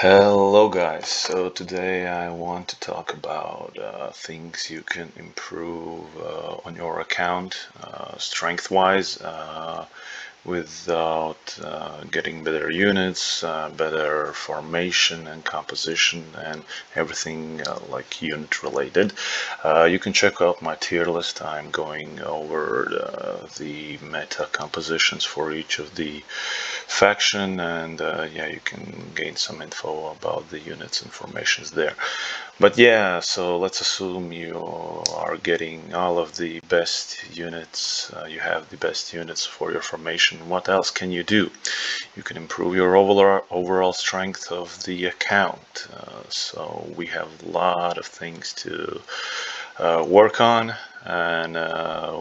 Hello guys, so today I want to talk about things you can improve on your account strength-wise without getting better units, better formation and composition and everything like unit related. You can check out my tier list. I'm going over the meta compositions for each of the faction, and yeah, you can gain some info about the units and formations there. But yeah, so let's assume you are getting all of the best units, you have the best units for your formation. What else can you do? You can improve your overall strength of the account. So we have a lot of things to work on, and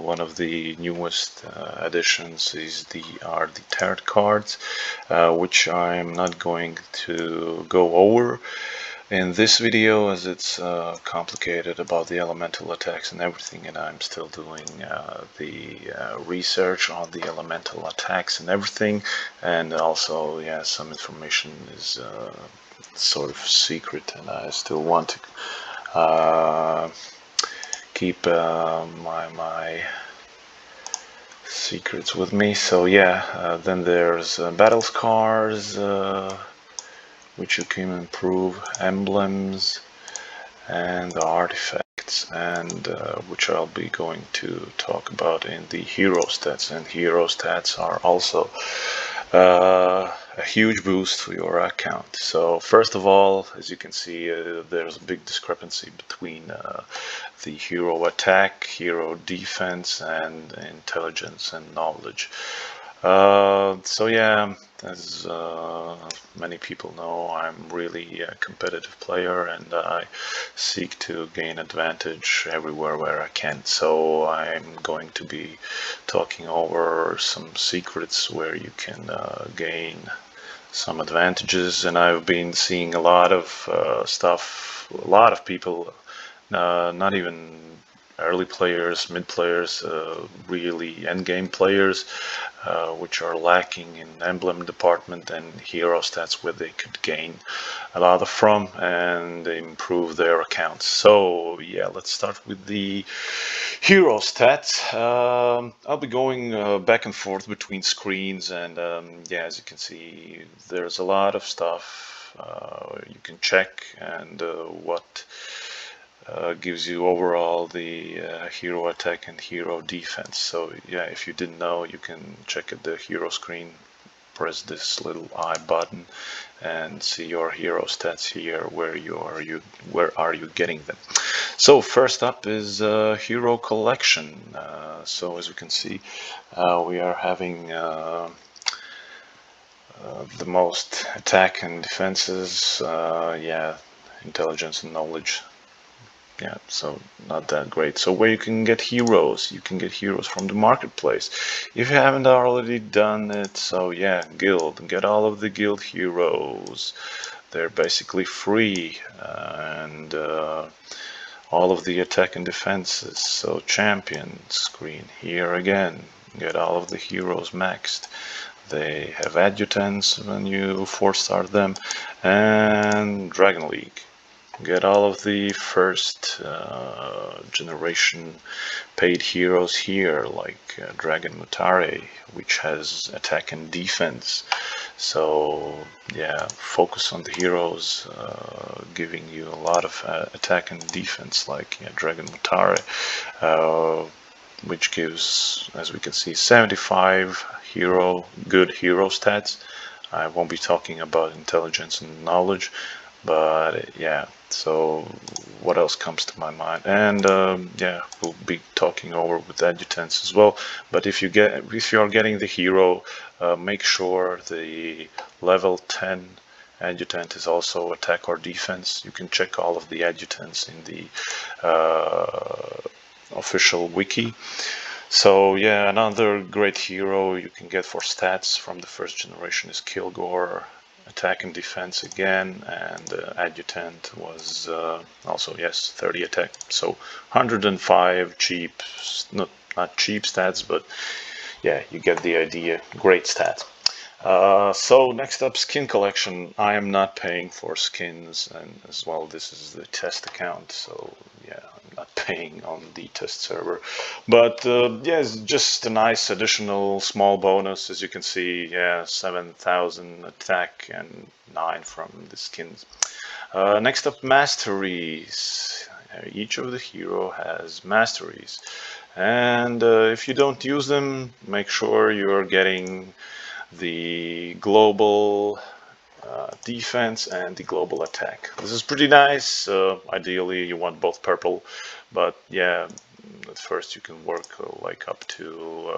one of the newest additions are the tarot cards, which I'm not going to go over in this video as it's complicated about the elemental attacks and everything, and I'm still doing the research on the elemental attacks and everything, and also yeah, some information is sort of secret, and I still want to keep my secrets with me. So yeah, then there's battle scars, which you can improve, emblems, and the artifacts, and which I'll be going to talk about in the hero stats. And hero stats are also a huge boost to your account. So first of all, as you can see, there's a big discrepancy between the hero attack, hero defense, and intelligence and knowledge. So yeah, as many people know, I'm really a competitive player, and I seek to gain advantage everywhere where I can. So I'm going to be talking over some secrets where you can gain some advantages, and I've been seeing a lot of stuff, a lot of people, not even early players, mid players, really end game players, which are lacking in emblem department and hero stats where they could gain a lot from and improve their accounts. So yeah, let's start with the hero stats. I'll be going back and forth between screens, and yeah, as you can see, there's a lot of stuff you can check, and what gives you overall the hero attack and hero defense. So yeah, if you didn't know, you can check at the hero screen, press this little I button, and see your hero stats here. Where are you getting them? So first up is hero collection. So as we can see, we are having the most attack and defenses. Yeah, intelligence and knowledge. Yeah, so not that great. So where you can get heroes, you can get heroes from the marketplace. If you haven't already done it, so yeah, guild, get all of the guild heroes. They're basically free, and all of the attack and defenses. So champion screen here again, get all of the heroes maxed. They have adjutants when you 4-star them, and Dragon League. Get all of the first generation paid heroes here, like Dragon Mutare, which has attack and defense. So yeah, focus on the heroes giving you a lot of attack and defense, like yeah, Dragon Mutare, which gives, as we can see, 75 good hero stats. I won't be talking about intelligence and knowledge, but yeah, so what else comes to my mind? And yeah, we'll be talking over with adjutants as well. But if you are getting the hero, make sure the level 10 adjutant is also attack or defense. You can check all of the adjutants in the official wiki. So yeah, another great hero you can get for stats from the first generation is Kilgore, attack and defense again, and adjutant was also, yes, 30 attack. So 105 cheap, not cheap stats, but yeah, you get the idea. Great stats. So next up, skin collection. I am not paying for skins, and as well, this is the test account, so yeah, I'm not paying on the test server. But yeah, it's just a nice additional small bonus, as you can see. Yeah, 7,000 attack and 9 from the skins. Next up, masteries. Each of the hero has masteries, and if you don't use them, make sure you're getting the global defense and the global attack. This is pretty nice. Ideally, you want both purple, but yeah, at first you can work like up to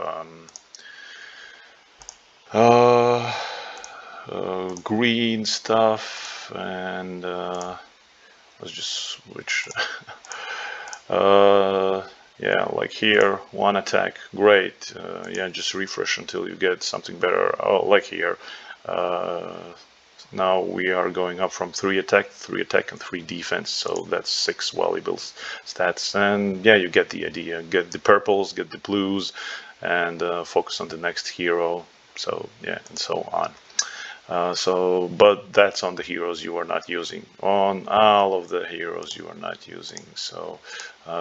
green stuff, and let's just switch. Yeah, like here, one attack, great. Yeah, just refresh until you get something better. Oh, like here. Now we are going up from 3 attack, and 3 defense, so that's 6 valuable stats. And yeah, you get the idea. Get the purples, get the blues, and focus on the next hero. So yeah, and so on. But that's on the heroes you are not using. On all of the heroes you are not using. So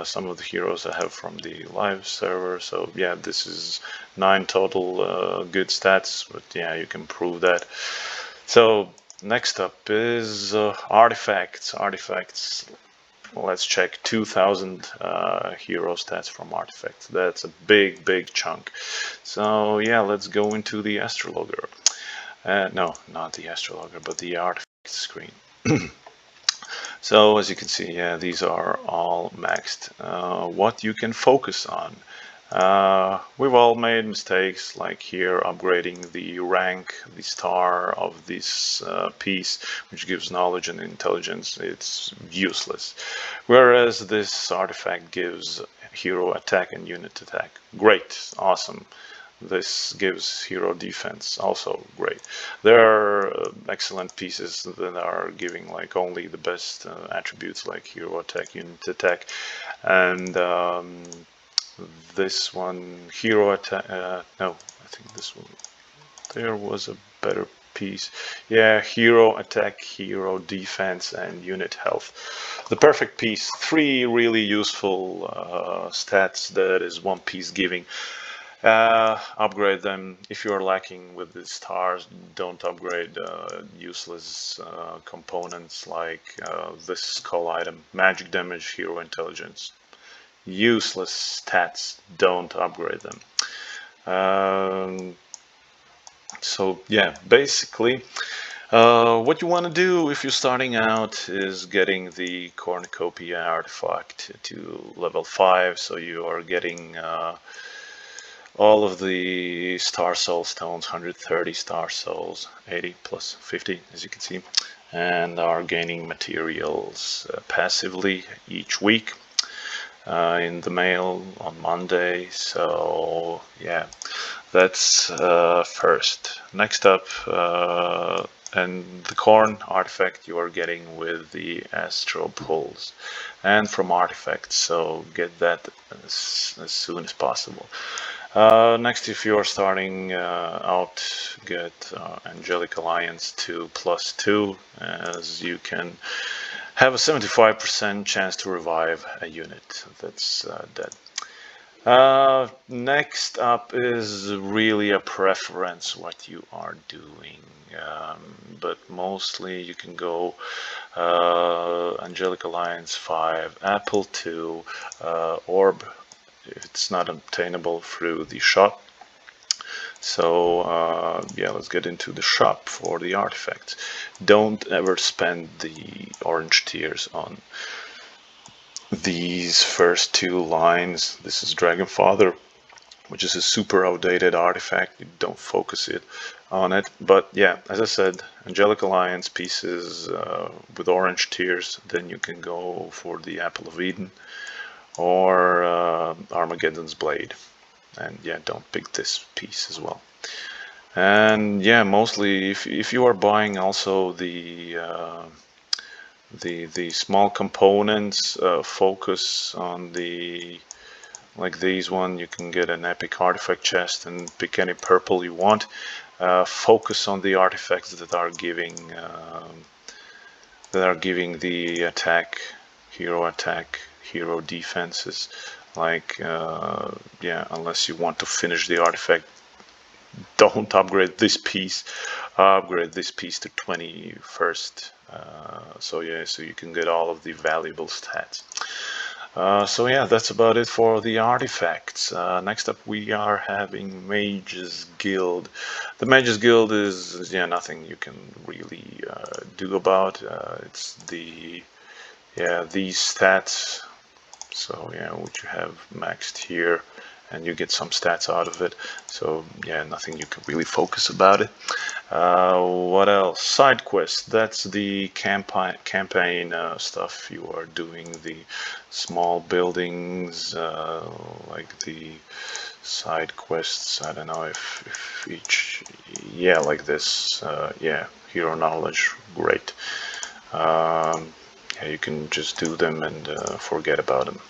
some of the heroes I have from the live server. So yeah, this is 9 total good stats, but yeah, you can prove that. So next up is artifacts. Artifacts. Let's check 2,000 hero stats from artifacts. That's a big chunk. So yeah, let's go into the astrologer. No, not the astrologer, but the artifact screen. So as you can see, yeah, these are all maxed. What you can focus on. We've all made mistakes, like here upgrading the rank, the star of this piece, which gives knowledge and intelligence. It's useless. Whereas this artifact gives hero attack and unit attack. Great, awesome. This gives hero defense, also great. There are excellent pieces that are giving like only the best attributes, like hero attack, unit attack, and this one, hero attack. No, I think this one. There was a better piece. Yeah, hero attack, hero defense, and unit health. The perfect piece. 3 really useful stats that is one piece giving. Upgrade them. If you're lacking with the stars, don't upgrade useless components like this skull item. Magic damage, hero intelligence. Useless stats, don't upgrade them. So yeah, basically what you want to do if you're starting out is getting the cornucopia artifact to level 5, so you are getting all of the star soul stones, 130 star souls, 80 plus 50 as you can see, and are gaining materials passively each week in the mail on Monday. So yeah, that's first. Next up, and the corn artifact you are getting with the astro pulls and from artifacts, so get that as soon as possible. Next, if you are starting out, get Angelic Alliance 2+2, as you can have a 75% chance to revive a unit that's dead. Next up is really a preference what you are doing, but mostly you can go Angelic Alliance 5, Apple 2, Orb if it's not obtainable through the shop. So yeah, let's get into the shop for the artifacts. Don't ever spend the orange tiers on these first 2 lines. This is Dragon Father, which is a super outdated artifact. You don't focus it on it. But yeah, as I said, Angelic Alliance pieces with orange tiers, then you can go for the Apple of Eden or Armageddon's Blade. And yeah, don't pick this piece as well. And yeah, mostly if you are buying also the small components, focus on the, like these one, you can get an epic artifact chest and pick any purple you want. focus on the artifacts that are giving the attack, hero defenses. Like yeah, unless you want to finish the artifact, don't upgrade this piece. Upgrade this piece to 21st. So yeah, so you can get all of the valuable stats. So yeah, that's about it for the artifacts. Next up we are having Mage's Guild. The Mage's Guild is, yeah, nothing you can really do about. It's these stats. So yeah, which you have maxed here, and you get some stats out of it. So yeah, nothing you can really focus about it. What else? Side quests. That's the campaign stuff. You are doing the small buildings, like the side quests. I don't know if each, yeah, like this. Yeah, hero knowledge. Great. Yeah, you can just do them and forget about them.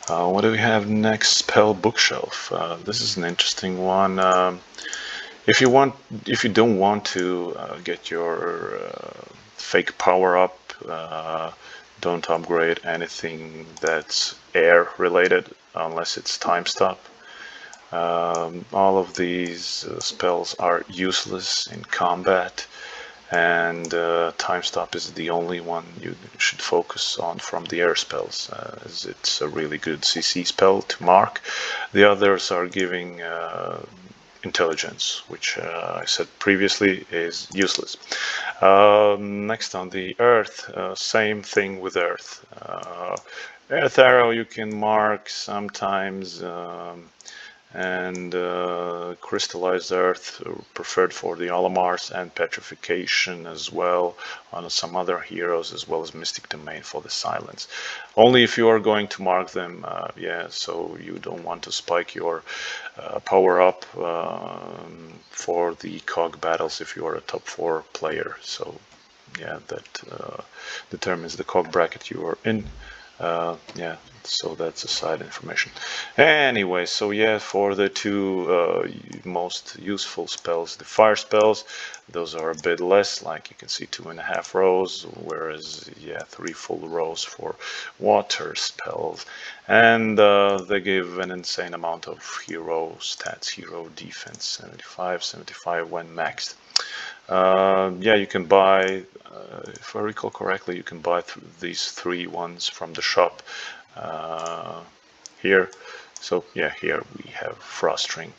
What do we have next? Spell bookshelf. This is an interesting one. If you don't want to get your fake power up, don't upgrade anything that's air related unless it's time stop. All of these spells are useless in combat, and time stop is the only one you should focus on from the air spells, as it's a really good CC spell to mark. The others are giving intelligence, which I said previously is useless. Next on the earth, same thing with earth. Earth arrow you can mark sometimes, and crystallized earth preferred for the Olimars, and petrification as well on some other heroes, as well as mystic domain for the silence. Only if you are going to mark them, yeah, so you don't want to spike your power up for the cog battles if you are a top 4 player. So yeah, that determines the cog bracket you are in. Yeah, so that's a side information. Anyway, so yeah, for the two most useful spells, the fire spells, those are a bit less, like you can see 2.5 rows, whereas yeah, 3 full rows for water spells. And they give an insane amount of hero stats, hero defense, 75 when maxed. Yeah, you can buy, if I recall correctly, you can buy these 3 ones from the shop here. So yeah, here we have Frost Ring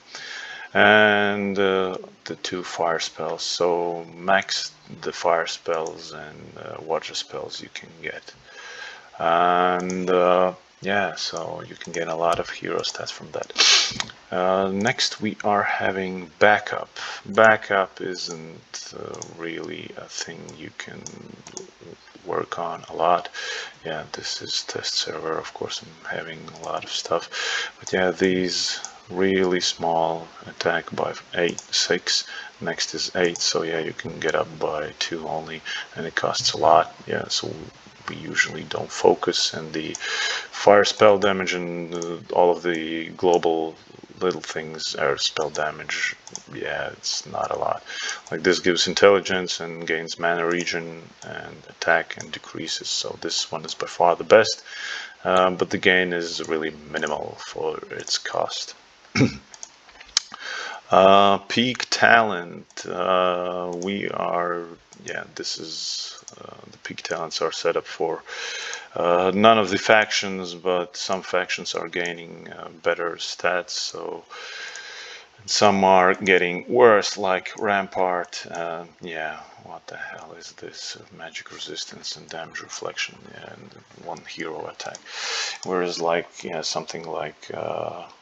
and the 2 fire spells. So max the fire spells and water spells you can get. And yeah, so you can get a lot of hero stats from that. Next we are having backup. Backup isn't really a thing you can work on a lot. Yeah, this is test server, of course I'm having a lot of stuff, but yeah, these really small attack by 6, next is 8, so yeah, you can get up by 2 only, and it costs a lot. Yeah, so we usually don't focus, and the fire spell damage and all of the global little things are spell damage. Yeah, it's not a lot. Like this gives intelligence and gains mana regen and attack and decreases, so this one is by far the best, but the gain is really minimal for its cost. Peak talent. We are, yeah, this is the peak talents are set up for none of the factions, but some factions are gaining better stats, so some are getting worse, like Rampart. Yeah, what the hell is this? Magic resistance and damage reflection, yeah, and 1 hero attack. Whereas like, yeah, something like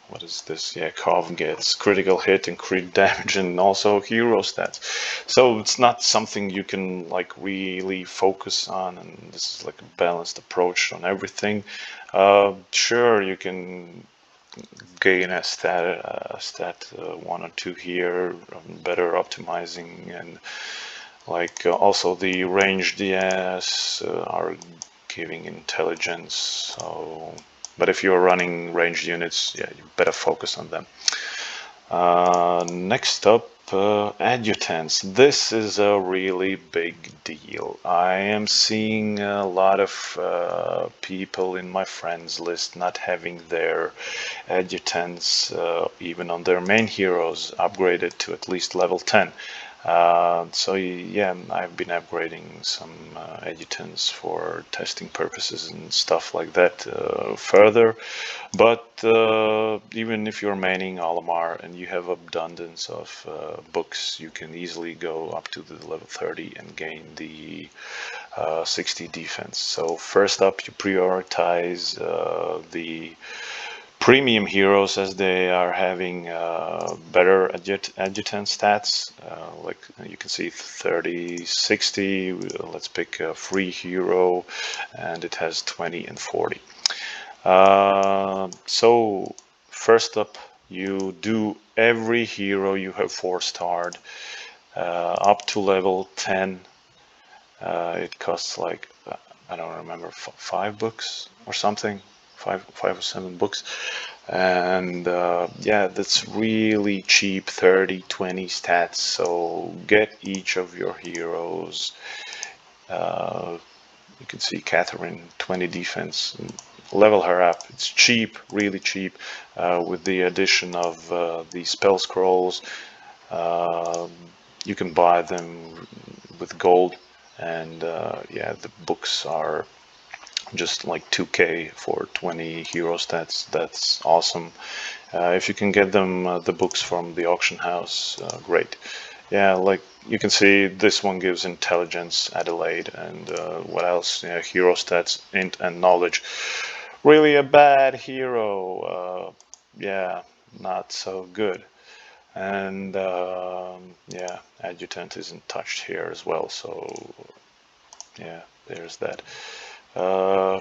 what is this? Yeah, Cov gets critical hit and crit damage and also hero stats. So it's not something you can like really focus on, and this is like a balanced approach on everything. Sure, you can gain a stat 1 or 2 here, better optimizing, and like also the ranged DS are giving intelligence. So, but if you're running ranged units, yeah, you better focus on them. Next up, Adjutants. This is a really big deal. I am seeing a lot of people in my friends list not having their adjutants, even on their main heroes, upgraded to at least level 10. So yeah, I've been upgrading some adjutants for testing purposes and stuff like that further. But even if you're maining Olimar and you have abundance of books, you can easily go up to the level 30 and gain the 60 defense. So first up, you prioritize the premium heroes, as they are having better adjutant stats, like you can see 30, 60. Let's pick a free hero, and it has 20 and 40. So first up, you do every hero you have 4-starred up to level 10. It costs like, I don't remember, 5 books or something, 5 or 7 books. And yeah, that's really cheap, 30, 20 stats. So get each of your heroes. You can see Catherine, 20 defense. Level her up. It's cheap, really cheap, with the addition of the spell scrolls. You can buy them with gold, and yeah, the books are just like 2k for 20 hero stats. That's awesome. If you can get them the books from the auction house, great. Yeah, like you can see, this one gives intelligence, Adelaide, and what else? Yeah, hero stats, int and knowledge. Really a bad hero. Yeah, not so good. And yeah, adjutant isn't touched here as well, so yeah, there's that.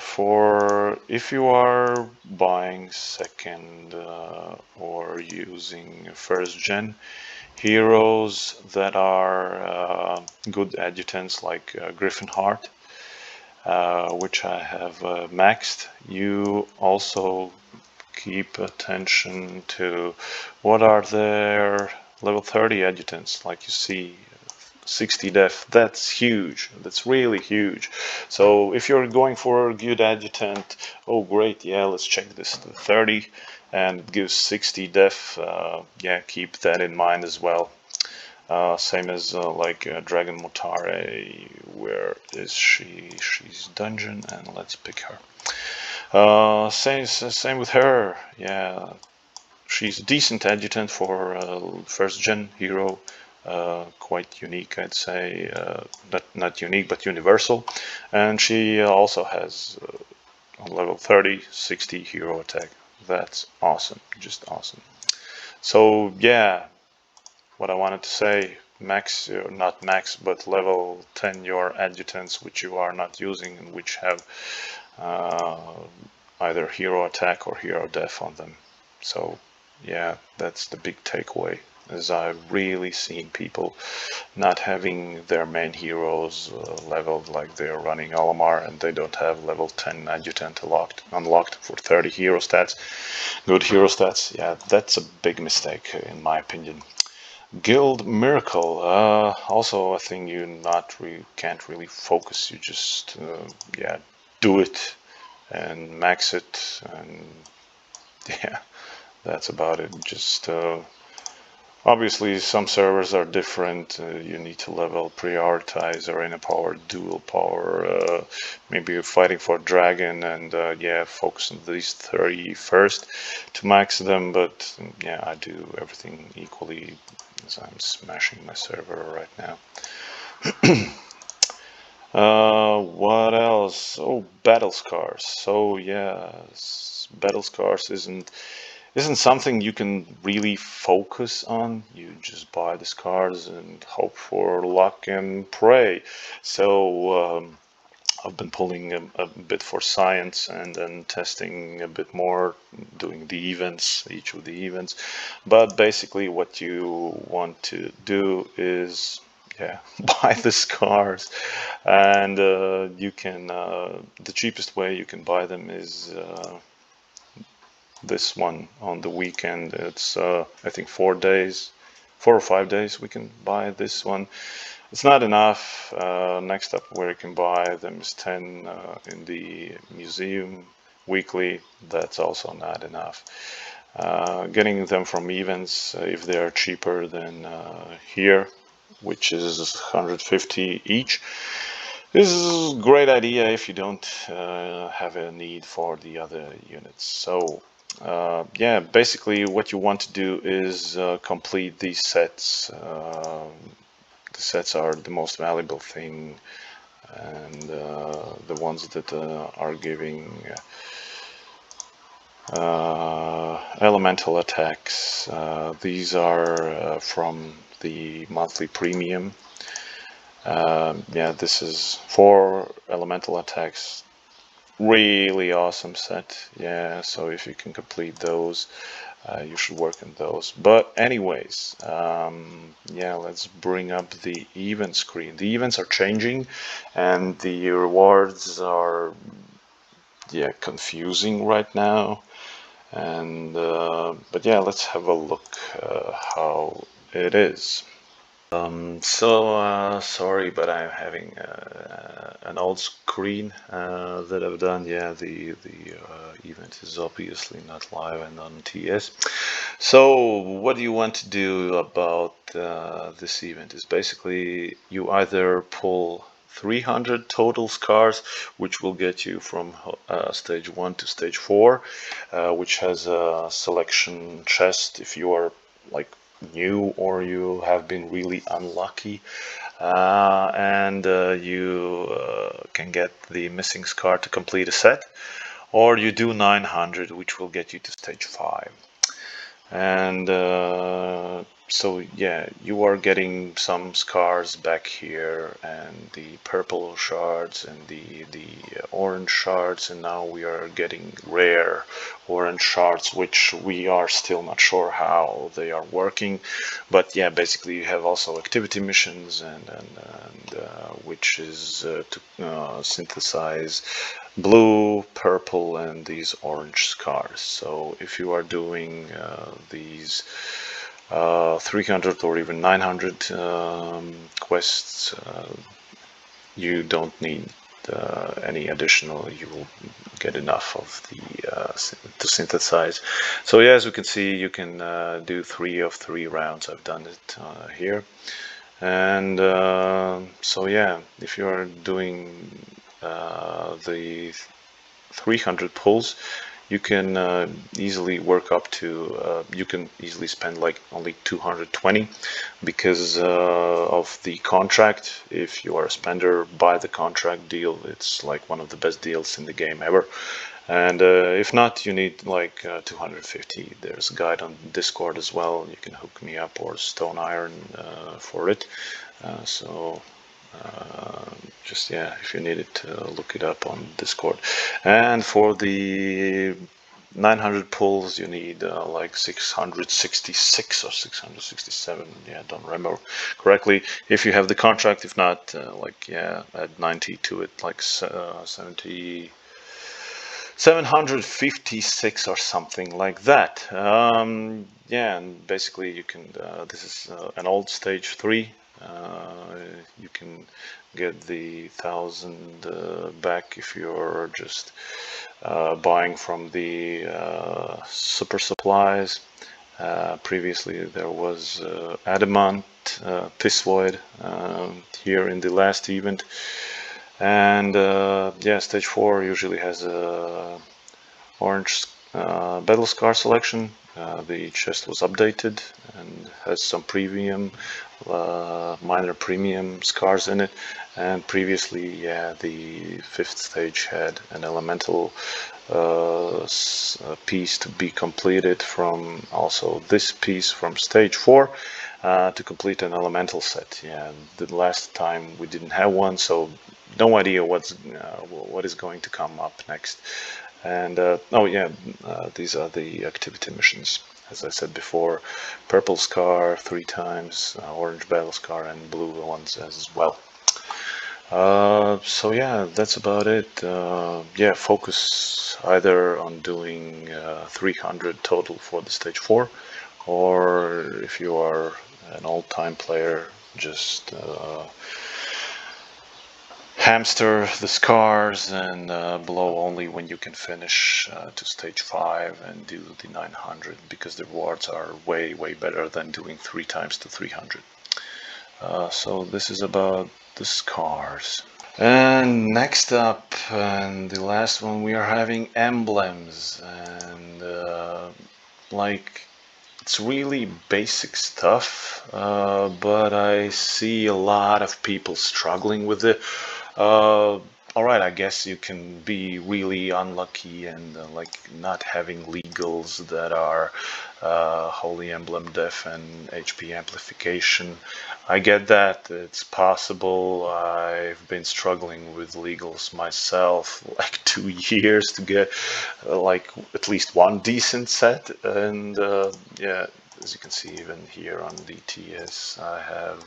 For if you are buying second or using first gen heroes that are good adjutants, like Griffin Heart, which I have maxed, you also keep attention to what are their level 30 adjutants. Like you see, 60 def, that's huge. That's really huge. So if you're going for a good adjutant, oh great, yeah, let's check this 30, and it gives 60 def. Yeah, keep that in mind as well. Same as like Dragon Motare. Where is she? She's dungeon, and let's pick her. Same with her. Yeah, she's a decent adjutant for first gen hero. Quite unique, I'd say. Not unique, but universal. And she also has on level 30, 60 hero attack. That's awesome, just awesome. So yeah, what I wanted to say, max, not max, but level 10 your adjutants which you are not using and which have either hero attack or hero def on them. So yeah, that's the big takeaway, as I've really seen people not having their main heroes leveled, like they're running Olimar and they don't have level 10 adjutant unlocked for 30 hero stats, good hero stats. Yeah, that's a big mistake in my opinion. Guild Miracle, also a thing you can't really focus. You just yeah, do it and max it, and yeah, that's about it. Just obviously some servers are different. You need to level, prioritize arena power, dual power. Maybe you're fighting for dragon, and yeah, focus on these 30 first to max them. But yeah, I do everything equally, as I'm smashing my server right now. What else? Oh, battle scars. So yeah, battle scars isn't something you can really focus on. You just buy the scars and hope for luck and pray. So I've been pulling a bit for science, and then testing a bit more, doing the events, each of the events. But basically what you want to do is, yeah, buy the scars. And you can, the cheapest way you can buy them is this one on the weekend. It's I think 4 days, 4 or 5 days we can buy this one. It's not enough. Next up where you can buy them is 10 in the museum weekly. That's also not enough. Getting them from events, if they are cheaper than here, which is 150 each, this is a great idea if you don't have a need for the other units. So yeah, basically what you want to do is complete these sets. The sets are the most valuable thing, and the ones that are giving elemental attacks. These are from the monthly premium. Yeah, this is 4 elemental attacks. Really awesome set. Yeah, so if you can complete those, you should work on those. But anyways, yeah, let's bring up the event screen. The events are changing and the rewards are, yeah, confusing right now. And but yeah, let's have a look how it is. Sorry, but I'm having an old screen that I've done. Yeah, the event is obviously not live and on TS. So what do you want to do about this event? Is basically you either pull 300 total scars, which will get you from stage 1 to stage 4, which has a selection chest if you are like new or you have been really unlucky, and you can get the missing scar to complete a set, or you do 900, which will get you to stage 5. And so yeah, you are getting some scars back here, and the purple shards and the orange shards, and now we are getting rare orange shards, which we are still not sure how they are working. But yeah, basically you have also activity missions, and which is to synthesize blue, purple, and these orange scars. So if you are doing these 300 or even 900 quests, you don't need any additional. You will get enough of the to synthesize. So yeah, as you can see, you can do 3 of 3 rounds. I've done it here. And so yeah, if you are doing the 300 pulls, you can easily work up to, you can easily spend like only 220 because of the contract. If you are a spender, buy the contract deal. It's like one of the best deals in the game ever. And if not, you need like 250. There's a guide on Discord as well. You can hook me up, or Stone Iron for it. So just yeah, if you need it, look it up on Discord. And for the 900 pulls, you need like 666 or 667. Yeah, don't remember correctly. If you have the contract, if not, like yeah, add 90 to it, like 70. 756 or something like that. Yeah, and basically you can, this is an old stage 3. You can get the 1000 back if you're just buying from the super supplies. Previously there was Adamant, Pissvoid here in the last event. And yeah, stage 4 usually has a orange battle scar selection. The chest was updated and has some premium, minor premium scars in it. And previously, yeah, the 5th stage had an elemental piece to be completed from also this piece from stage 4 to complete an elemental set. Yeah, the last time we didn't have one, so no idea what is going to come up next. And oh yeah, these are the activity missions. As I said before, purple scar 3 times, orange battle scar, and blue ones as well. So yeah, that's about it. Yeah, focus either on doing 300 total for the stage 4, or if you are an old-time player, just hamster the scars and blow only when you can finish to stage 5 and do the 900, because the rewards are way better than doing 3 times to 300. So this is about the scars. And next up, and the last one, we are having emblems, and like, it's really basic stuff, but I see a lot of people struggling with it. Alright, I guess you can be really unlucky and like not having legals that are Holy Emblem Def and HP amplification. I get that, it's possible. I've been struggling with legals myself like 2 years to get like at least one decent set, and yeah, as you can see even here on DTS I have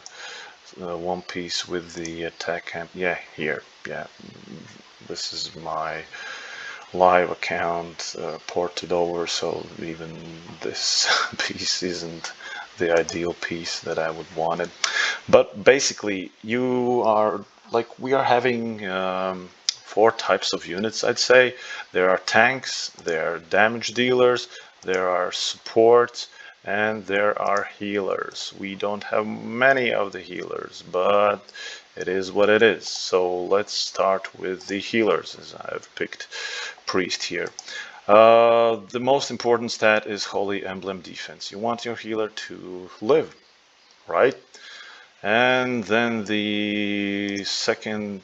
one piece with the attack amp. Yeah, here, yeah, this is my live account ported over, so even this piece isn't the ideal piece that I would want it. But basically, you are like, we are having 4 types of units, I'd say. There are tanks, there are damage dealers, there are supports, and there are healers. We don't have many of the healers, but it is what it is. So let's start with the healers, as I've picked priest here. The most important stat is Holy Emblem defense. You want your healer to live, right? And then the second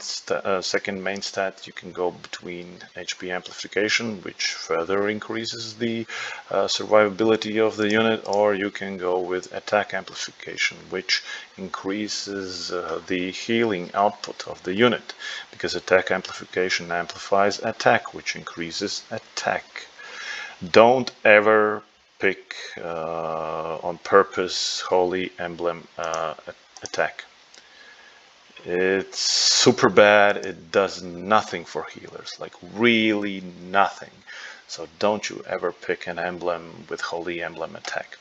main stat, you can go between HP amplification, which further increases the survivability of the unit, or you can go with attack amplification, which increases the healing output of the unit, because attack amplification amplifies attack, which increases attack. Don't ever pick on purpose Holy Emblem attack. It's super bad. It does nothing for healers, like really nothing. So don't you ever pick an emblem with Holy Emblem attack.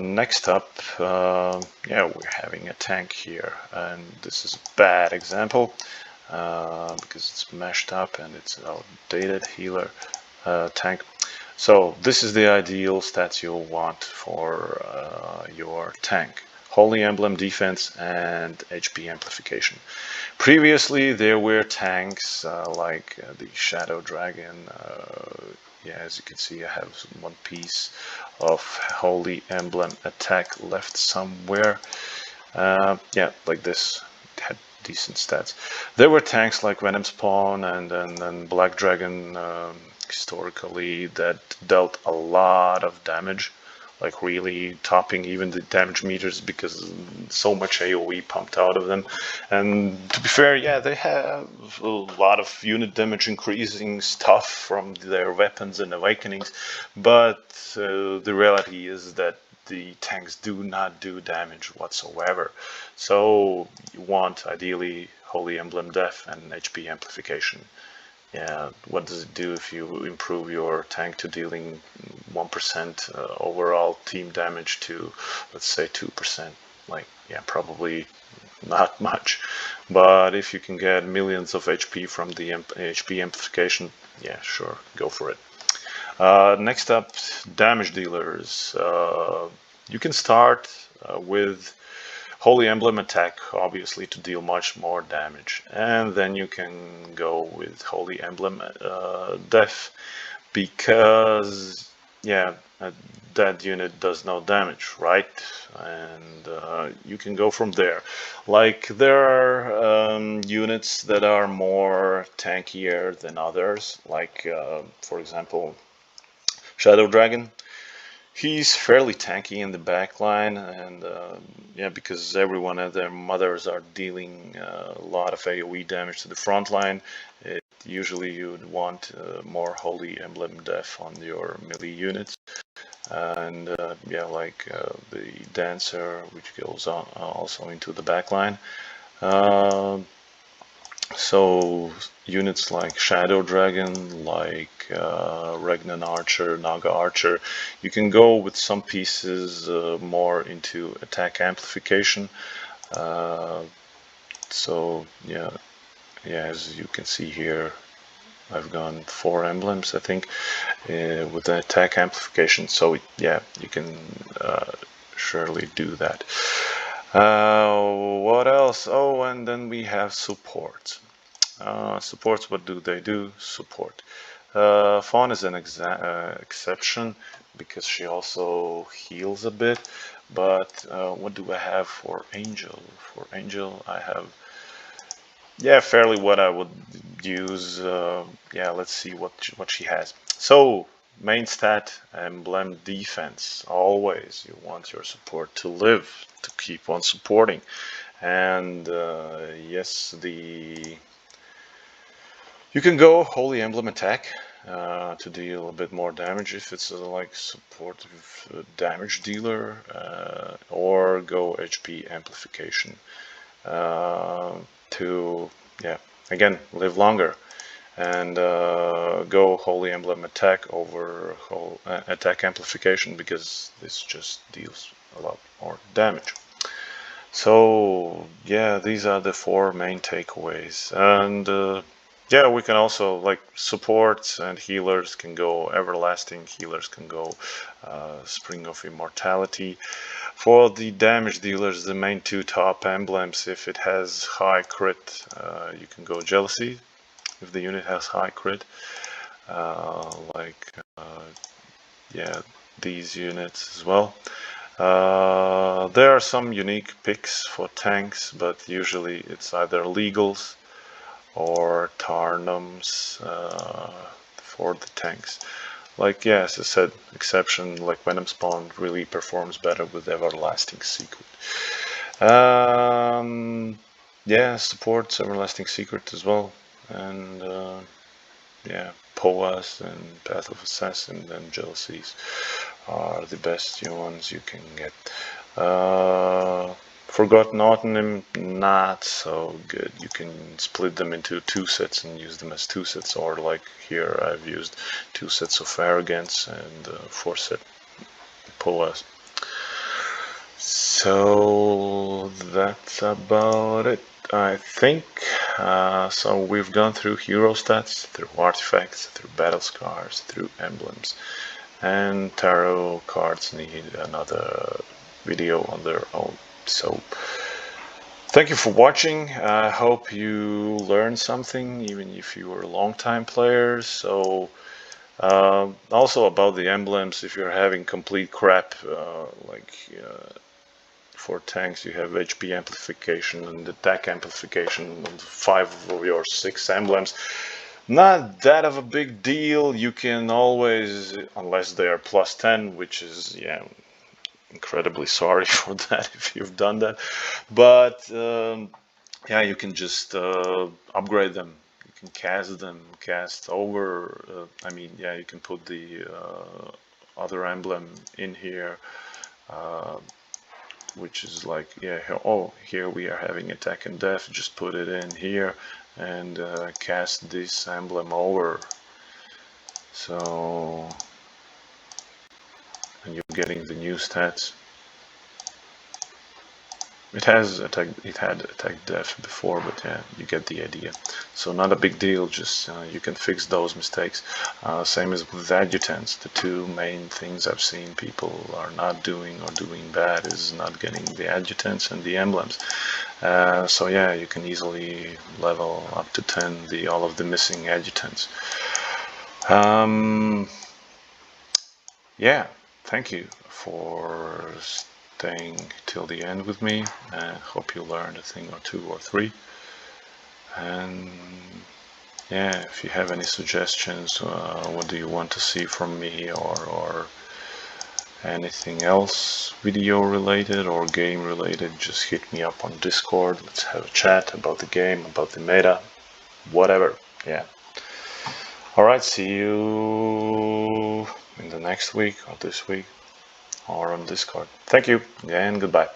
Next up, yeah, we're having a tank here, and this is a bad example because it's meshed up and it's an outdated healer tank. So this is the ideal stats you'll want for your tank. Holy Emblem defense and HP amplification. Previously there were tanks like the Shadow Dragon. Yeah, as you can see, I have one piece of Holy Emblem attack left somewhere. Yeah, like this. It had decent stats. There were tanks like Venom Spawn and Black Dragon historically that dealt a lot of damage, like really topping even the damage meters because so much AoE pumped out of them. And to be fair, yeah, they have a lot of unit damage increasing stuff from their weapons and awakenings, but the reality is that the tanks do not do damage whatsoever. So you want ideally Holy Emblem Def and HP amplification. Yeah, what does it do if you improve your tank to dealing 1% overall team damage to, let's say, 2%? Like, yeah, probably not much. But if you can get millions of HP from the HP amplification, yeah, sure, go for it. Next up, damage dealers. You can start with Holy Emblem attack, obviously, to deal much more damage, and then you can go with Holy Emblem Def, because yeah, that unit does no damage, right? And you can go from there. Like, there are units that are more tankier than others, like for example Shadow Dragon. He's fairly tanky in the back line, and yeah, because everyone and their mothers are dealing a lot of AoE damage to the front line, usually you would want more Holy Emblem Def on your melee units. And yeah, like the Dancer, which goes on also into the back line. So units like Shadow Dragon, like Regnan Archer, Naga Archer, you can go with some pieces more into attack amplification. So yeah, as you can see here, I've gone 4 emblems, I think, with the attack amplification. So yeah, you can surely do that. What else? Oh, and then we have support. Supports, what do they do? Support. Fawn is an exception because she also heals a bit. But what do I have for Angel? For Angel, I have, yeah, fairly what I would use. Yeah, let's see what she has. So main stat, emblem defense. Always you want your support to live, to keep on supporting. And yes, you can go Holy Emblem attack to deal a bit more damage if it's like supportive damage dealer, or go HP amplification to, yeah, again, live longer, and go Holy Emblem attack over attack amplification because this just deals a lot more damage. So yeah, these are the 4 main takeaways, and yeah, we can also, like, supports and healers can go everlasting, healers can go Spring of Immortality. For the damage dealers, the main 2 top emblems, if it has high crit, you can go Jealousy if the unit has high crit, like yeah, these units as well. There are some unique picks for tanks, but usually it's either Legals or Tarnums for the tanks. Like, yeah, as I said, exception like Venom Spawn really performs better with Everlasting Secret. Yeah, supports Everlasting Secret as well, and yeah, POAs and Path of Assassin and Jealousies are the best ones you can get. Forgotten Autumn, not so good. You can split them into 2 sets and use them as 2 sets, or like here I've used 2 sets of Arrogance and 4 set POAs. So that's about it, I think. So we've gone through hero stats, through artifacts, through battle scars, through emblems, and tarot cards need another video on their own. So thank you for watching. I hope you learned something, even if you were a long-time player. So also about the emblems, if you're having complete crap, like for tanks, you have HP amplification and attack amplification on 5 of your 6 emblems. Not that of a big deal. You can always, unless they are plus 10, which is, yeah, incredibly sorry for that if you've done that. But yeah, you can just upgrade them. You can cast over. I mean, yeah, you can put the other emblem in here. Which is like, yeah, oh, here we are having attack and death, just put it in here and cast this emblem over. So, and you're getting the new stats. It had attack death before, but yeah, you get the idea. So not a big deal, just you can fix those mistakes. Same as with Adjutants. The 2 main things I've seen people are not doing or doing bad is not getting the Adjutants and the emblems. So yeah, you can easily level up to 10 all of the missing Adjutants. Yeah, thank you for staying till the end with me. I hope you learned a thing or 2 or 3. And yeah, if you have any suggestions, what do you want to see from me, or anything else video related or game related, just hit me up on Discord. Let's have a chat about the game, about the meta, whatever. Yeah. Alright, see you in the next week or this week or on Discord. Thank you and goodbye.